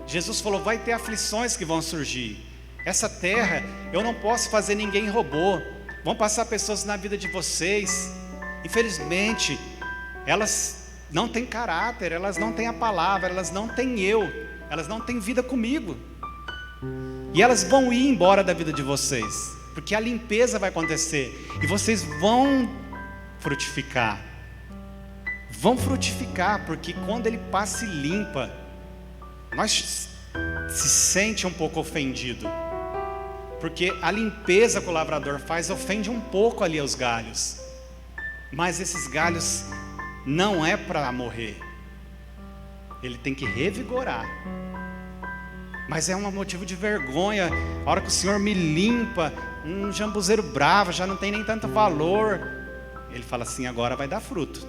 Jesus falou: vai ter aflições que vão surgir. Essa terra, eu não posso fazer ninguém robô. Vão passar pessoas na vida de vocês. Infelizmente, elas não têm caráter, elas não têm a palavra, elas não têm eu, elas não têm vida comigo. E elas vão ir embora da vida de vocês, porque a limpeza vai acontecer e vocês vão frutificar. Vão frutificar, porque quando ele passa e limpa, nós se sente um pouco ofendido, porque a limpeza que o lavrador faz ofende um pouco ali os galhos, mas esses galhos não é para morrer, ele tem que revigorar. Mas é um motivo de vergonha. A hora que o Senhor me limpa, um jambuzeiro bravo, já não tem nem tanto valor. Ele fala assim: agora vai dar fruto.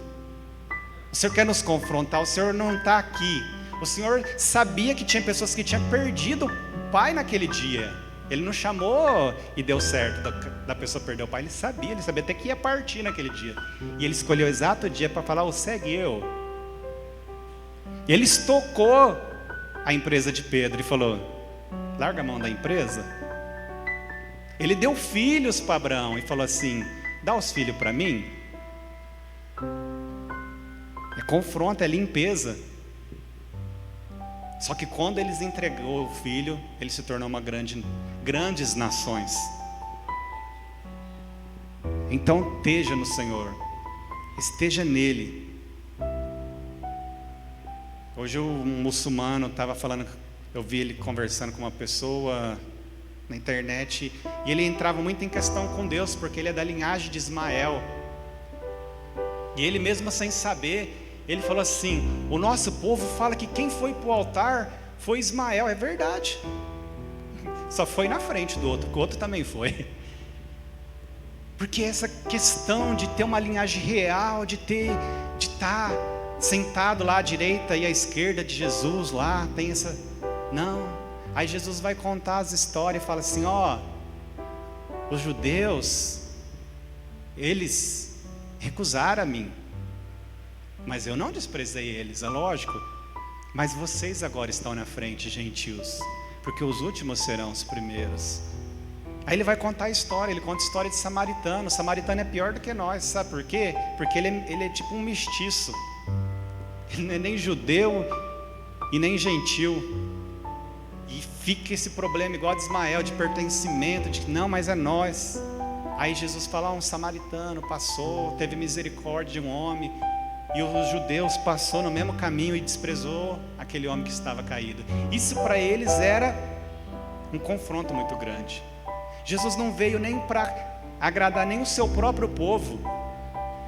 O Senhor quer nos confrontar, o Senhor não está aqui. O Senhor sabia que tinha pessoas que tinham perdido o pai naquele dia. Ele não chamou e deu certo da pessoa perder o pai. Ele sabia até que ia partir naquele dia. E ele escolheu o exato dia para falar: segue eu. E ele estocou a empresa de Pedro e falou: larga a mão da empresa. Ele deu filhos para Abraão e falou assim: dá os filhos para mim. É confronto, é limpeza. Só que quando eles entregou o filho, ele se tornou uma grandes nações. Então esteja no Senhor, esteja nele. Hoje um muçulmano estava falando, eu vi ele conversando com uma pessoa na internet, e ele entrava muito em questão com Deus, porque ele é da linhagem de Ismael. E ele mesmo sem saber, ele falou assim: o nosso povo fala que quem foi para o altar foi Ismael. É verdade, só foi na frente do outro, o outro também foi. Porque essa questão de ter uma linhagem real, de estar sentado lá à direita e à esquerda de Jesus lá, tem essa... Não. Aí Jesus vai contar as histórias e fala assim: ó, os judeus, eles recusaram a mim, mas eu não desprezei eles, é lógico. Mas vocês agora estão na frente, gentios, porque os últimos serão os primeiros. Aí ele vai contar a história, ele conta a história de samaritano. O samaritano é pior do que nós, sabe por quê? Porque ele é tipo um mestiço. Ele não é nem judeu e nem gentil. E fica esse problema igual de Ismael, de pertencimento, de que não, mas é nós. Aí Jesus fala: um samaritano passou, teve misericórdia de um homem, e os judeus passou no mesmo caminho e desprezou aquele homem que estava caído. Isso para eles era um confronto muito grande. Jesus não veio nem para agradar nem o seu próprio povo.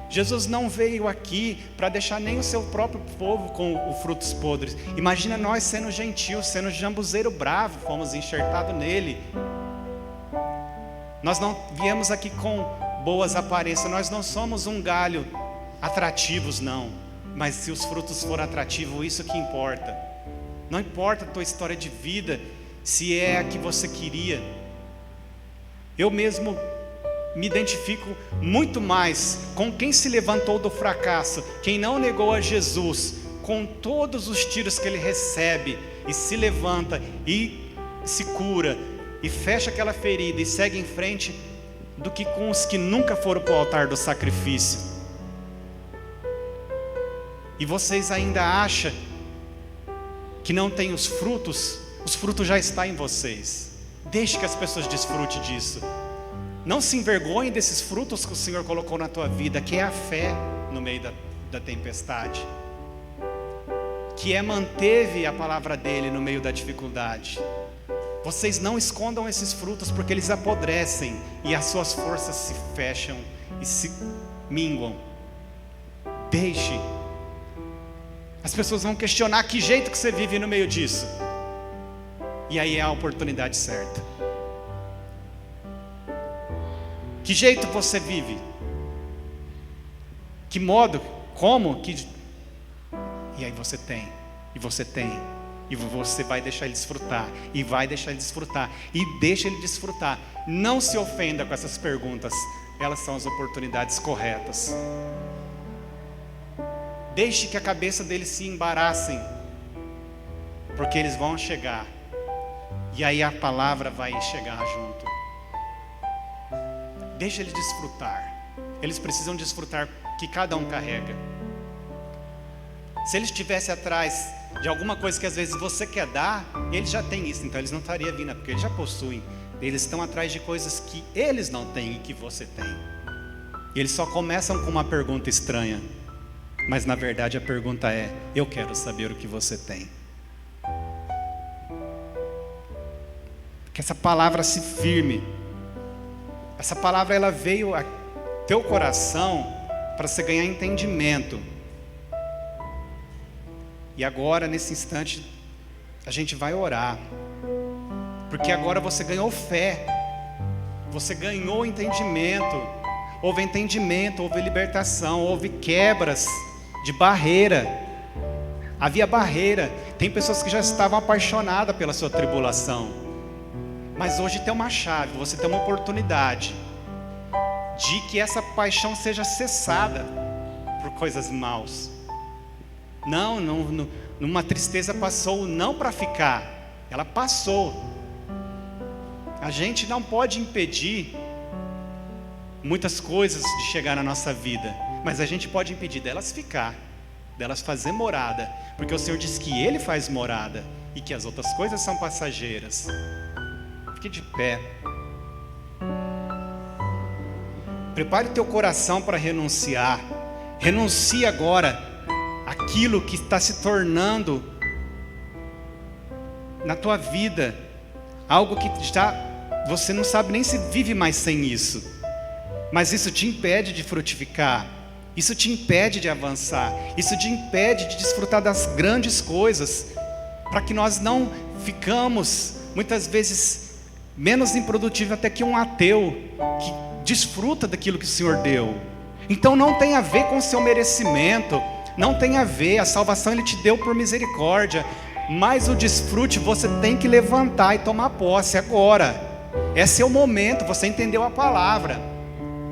Jesus não veio aqui para deixar nem o seu próprio povo com os frutos podres. Imagina nós sendo gentios, sendo jambuzeiro bravo, fomos enxertados nele. Nós não viemos aqui com boas aparências, nós não somos um galho atrativos, não. Mas se os frutos forem atrativos, isso que importa. Não importa a tua história de vida, se é a que você queria. Eu mesmo me identifico muito mais com quem se levantou do fracasso, quem não negou a Jesus, com todos os tiros que ele recebe, e se levanta, e se cura, e fecha aquela ferida, e segue em frente, do que com os que nunca foram para o altar do sacrifício. E vocês ainda acham que não tem os frutos já estão em vocês. Deixe que as pessoas desfrutem disso. Não se envergonhe desses frutos que o Senhor colocou na tua vida, que é a fé no meio da tempestade, que é manteve a palavra dele no meio da dificuldade. Vocês não escondam esses frutos, porque eles apodrecem e as suas forças se fecham e se minguam. Deixe. As pessoas vão questionar que jeito que você vive no meio disso. E aí é a oportunidade certa. Que jeito você vive? Que modo? Como? E aí você tem. E você tem. E você vai deixar ele desfrutar. E vai deixar ele desfrutar. E deixa ele desfrutar. Não se ofenda com essas perguntas. Elas são as oportunidades corretas. Deixe que a cabeça deles se embaraçem, porque eles vão chegar. E aí a palavra vai chegar junto. Deixa eles desfrutar. Eles precisam desfrutar que cada um carrega. Se eles estivessem atrás de alguma coisa que às vezes você quer dar, eles já têm isso, então eles não estariam vindo, porque eles já possuem. Eles estão atrás de coisas que eles não têm e que você tem. E eles só começam com uma pergunta estranha, mas na verdade a pergunta é: eu quero saber o que você tem. Que essa palavra se firme. Essa palavra ela veio a teu coração para você ganhar entendimento. E agora nesse instante a gente vai orar, porque agora você ganhou fé, você ganhou entendimento. Houve entendimento, houve libertação, houve quebras de barreira. Havia barreira. Tem pessoas que já estavam apaixonadas pela sua tribulação, mas hoje tem uma chave, você tem uma oportunidade de que essa paixão seja cessada por coisas maus. Não, numa tristeza passou não para ficar, ela passou. A gente não pode impedir muitas coisas de chegar na nossa vida, mas a gente pode impedir delas ficar, delas fazer morada, porque o Senhor diz que Ele faz morada e que as outras coisas são passageiras. Fique de pé. Prepare o teu coração para renunciar. Renuncie agora aquilo que está se tornando na tua vida algo que já você não sabe nem se vive mais sem isso. Mas isso te impede de frutificar, isso te impede de avançar, isso te impede de desfrutar das grandes coisas, para que nós não ficamos, muitas vezes, menos improdutivo até que um ateu, que desfruta daquilo que o Senhor deu. Então não tem a ver com o seu merecimento, não tem a ver, a salvação Ele te deu por misericórdia, mas o desfrute você tem que levantar e tomar posse agora. Esse é o momento, você entendeu a palavra.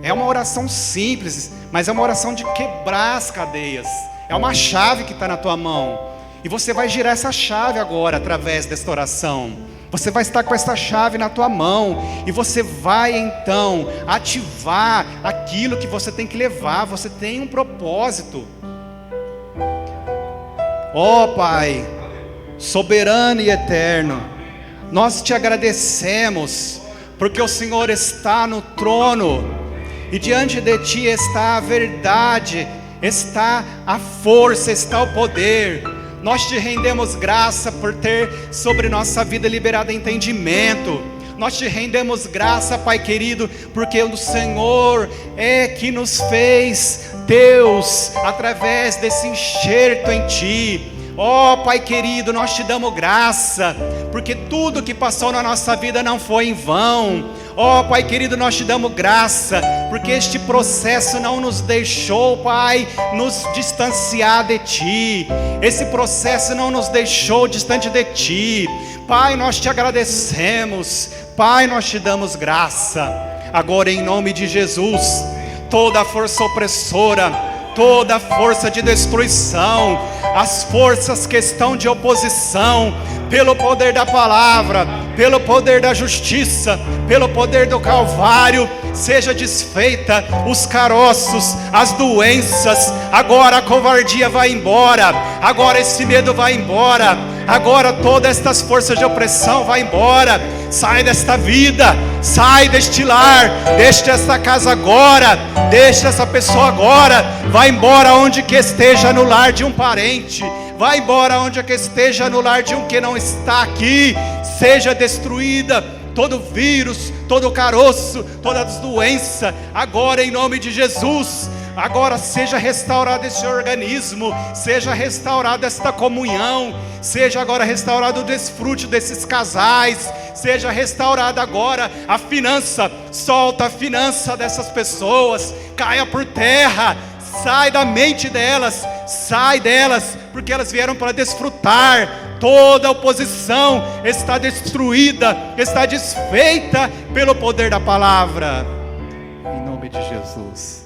É uma oração simples, mas é uma oração de quebrar as cadeias. É uma chave que está na tua mão, e você vai girar essa chave agora através desta oração. Você vai estar com essa chave na tua mão, e você vai então ativar aquilo que você tem que levar. Você tem um propósito. Ó Pai, soberano e eterno, nós te agradecemos, porque o Senhor está no trono, e diante de Ti está a verdade, está a força, está o poder. Nós te rendemos graça por ter sobre nossa vida liberado entendimento. Nós te rendemos graça, Pai querido, porque o Senhor é que nos fez Deus, através desse enxerto em Ti. Ó Pai querido, nós te damos graça, porque tudo que passou na nossa vida não foi em vão. Ó Pai querido, nós te damos graça, porque este processo não nos deixou, Pai, nos distanciar de Ti. Esse processo não nos deixou distante de Ti. Pai, nós te agradecemos. Pai, nós te damos graça. Agora, em nome de Jesus, toda força opressora, toda força de destruição, as forças que estão de oposição, pelo poder da palavra, pelo poder da justiça, pelo poder do Calvário, seja desfeita, os caroços, as doenças. Agora a covardia vai embora, agora esse medo vai embora, agora todas estas forças de opressão vai embora. Sai desta vida, sai deste lar, deixe esta casa agora, deixe essa pessoa agora. Vai embora onde que esteja no lar de um parente, vai embora onde que esteja no lar de um que não está aqui. Seja destruída todo vírus, todo caroço, toda doença, agora em nome de Jesus. Agora seja restaurado esse organismo, seja restaurada esta comunhão, seja agora restaurado o desfrute desses casais, seja restaurada agora a finança. Solta a finança dessas pessoas, caia por terra, sai da mente delas, sai delas, porque elas vieram para desfrutar. Toda a oposição está destruída, está desfeita pelo poder da palavra, em nome de Jesus.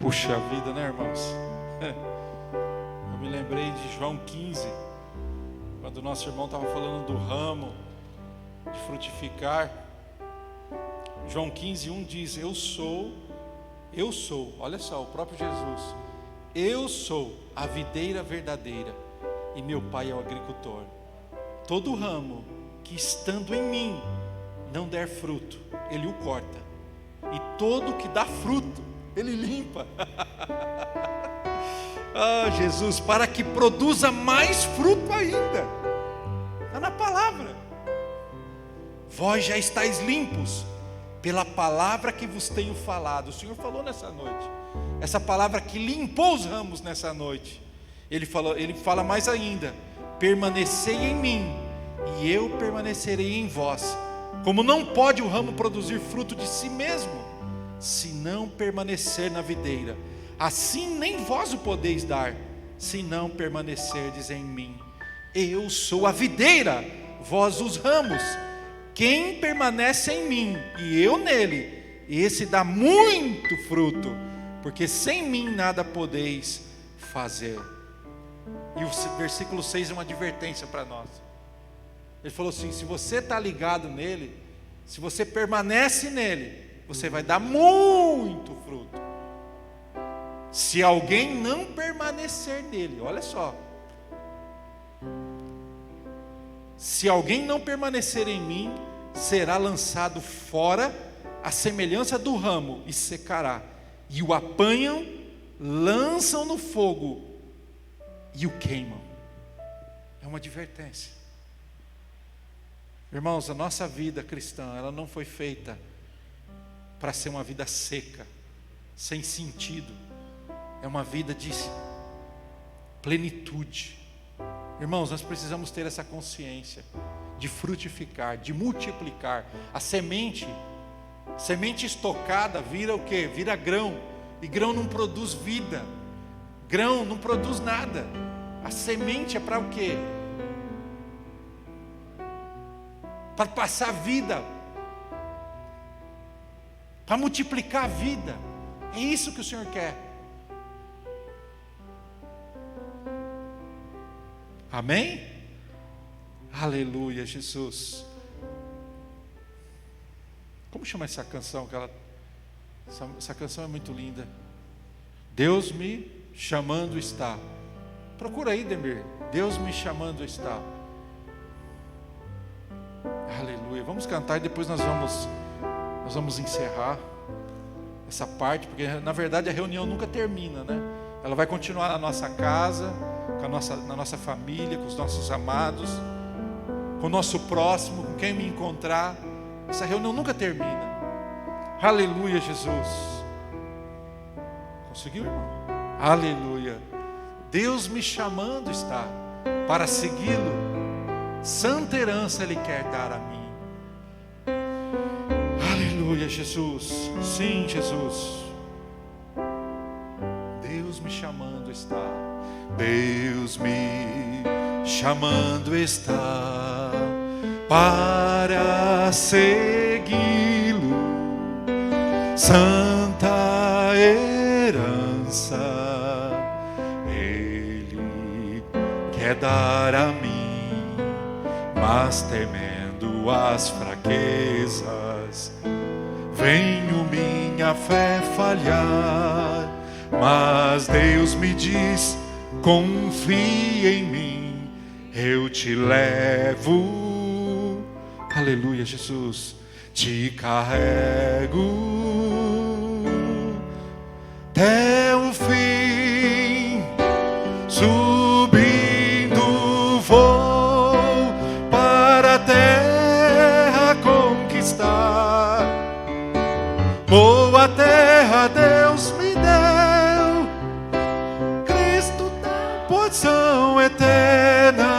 Puxa vida, né, irmãos? Eu me lembrei de João 15, quando o nosso irmão estava falando do ramo, de frutificar. João 15:1 diz: eu sou, olha só, o próprio Jesus, eu sou a videira verdadeira, e meu Pai é o agricultor. Todo ramo que estando em mim não der fruto, Ele o corta, e todo que dá fruto, Ele limpa. Ah, Jesus, para que produza mais fruto ainda. Está na palavra. Vós já estáis limpos pela palavra que vos tenho falado. O Senhor falou nessa noite. Essa palavra que limpou os ramos nessa noite. Ele fala mais ainda: permanecei em mim, e eu permanecerei em vós. Como não pode o ramo produzir fruto de si mesmo, se não permanecer na videira, assim nem vós o podeis dar, se não permanecerdes em mim. Eu sou a videira, vós os ramos. quem permanece em mim e eu nele, esse dá muito fruto, porque sem mim nada podeis fazer. E o versículo 6 é uma advertência para nós. Ele falou assim: se você está ligado nele, se você permanece nele, você vai dar muito fruto. Se alguém não permanecer nele, olha só, se alguém não permanecer em mim, será lançado fora à semelhança do ramo e secará, e o apanham, lançam no fogo e o queimam. É uma advertência. Irmãos, a nossa vida cristã, ela não foi feita para ser uma vida seca, sem sentido. É uma vida de plenitude. Irmãos, nós precisamos ter essa consciência de frutificar, de multiplicar. A semente estocada vira o quê? Vira grão. E grão não produz vida. Grão não produz nada. A semente é para o quê? Para passar vida, para multiplicar a vida. É isso que o Senhor quer. Amém? Aleluia, Jesus. Como chama essa canção? Essa canção é muito linda. Deus me chamando está. Procura aí, Demir. Deus me chamando está. Aleluia. Vamos cantar e depois nós vamos encerrar essa parte, porque na verdade a reunião nunca termina, né? Ela vai continuar na nossa casa, na nossa família, com os nossos amados, com o nosso próximo, com quem me encontrar. Essa reunião nunca termina. Aleluia, Jesus. Conseguiu, irmão? Aleluia. Deus me chamando está para segui-lo. Santa herança Ele quer dar a mim. Aleluia, Jesus. Sim, Jesus. Deus me chamando está. Deus me chamando está para segui-lo. Santa herança Ele quer dar a mim. Mas temendo as fraquezas, venho minha fé falhar. Mas Deus me diz: confia em mim, eu te levo. Aleluia, Jesus. Te carrego até o fim, subindo vou para a terra conquistar. Boa terra Deus me deu, Cristo dá porção eterna.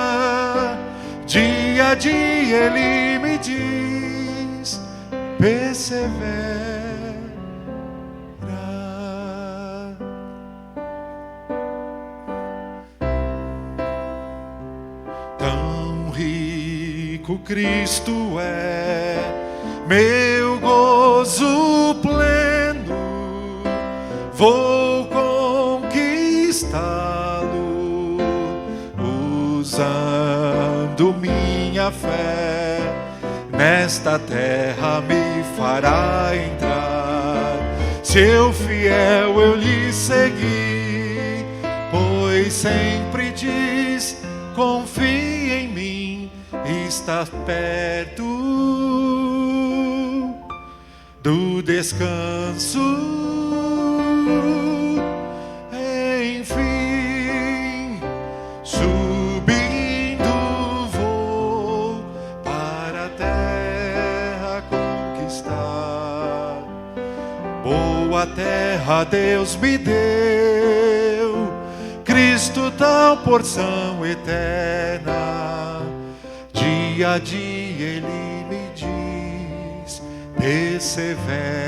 Dia a dia Ele me diz: persevera. Tão rico Cristo é, meu gozo pleno, vou conquistá-lo, usando minha fé, nesta terra me fará entrar. Se eu fiel eu lhe segui, pois sempre diz: confia em mim, está perto do descanso. Enfim, subindo vou para a terra conquistar. Boa terra Deus me deu, Cristo tal porção eterna. Dia a dia Ele me diz: persevera.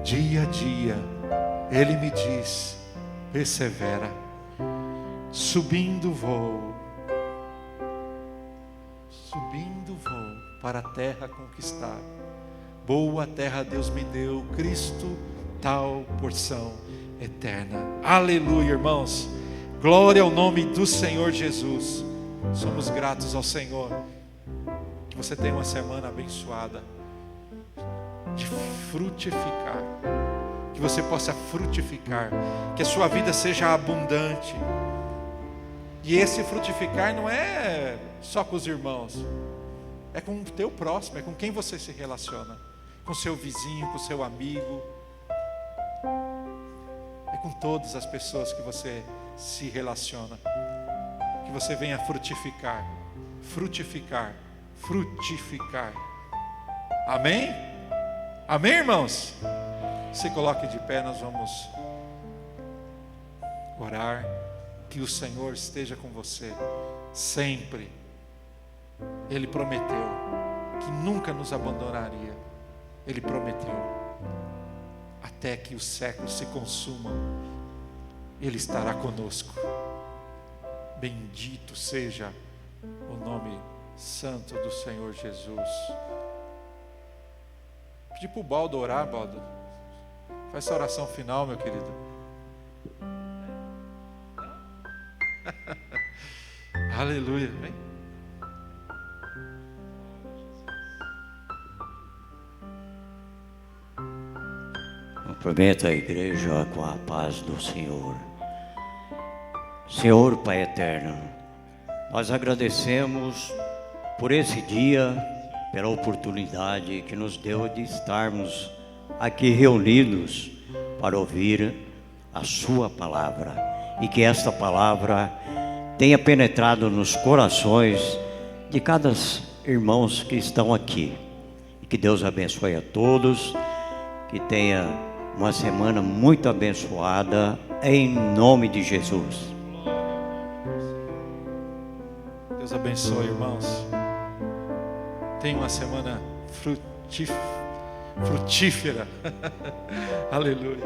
Dia a dia Ele me diz: persevera. subindo vou para a terra conquistar. Boa terra Deus me deu, Cristo, tal porção eterna. Aleluia, irmãos. Glória ao nome do Senhor Jesus. Somos gratos ao Senhor. Que você tenha uma semana abençoada, de frutificar. Que você possa frutificar. Que a sua vida seja abundante. E esse frutificar não é só com os irmãos. É com o teu próximo, é com quem você se relaciona. Com seu vizinho, com seu amigo. É com todas as pessoas que você se relaciona. Que você venha frutificar. Frutificar. Frutificar. Amém? Amém, irmãos? Se coloque de pé, nós vamos orar. Que o Senhor esteja com você sempre. Ele prometeu que nunca nos abandonaria. Ele prometeu. Até que os séculos se consumam, Ele estará conosco. Bendito seja o nome santo do Senhor Jesus. Pedi para o Baldo orar, Baldo. Faz essa oração final, meu querido. Aleluia. Vem. Cumprimento a igreja com a paz do Senhor. Senhor Pai eterno, nós agradecemos por esse dia, pela oportunidade que nos deu de estarmos aqui reunidos para ouvir a sua palavra, e que esta palavra tenha penetrado nos corações de cada irmãos que estão aqui, e que Deus abençoe a todos, que tenha uma semana muito abençoada, em nome de Jesus. Deus abençoe, irmãos. Tenha uma semana frutífera. Aleluia.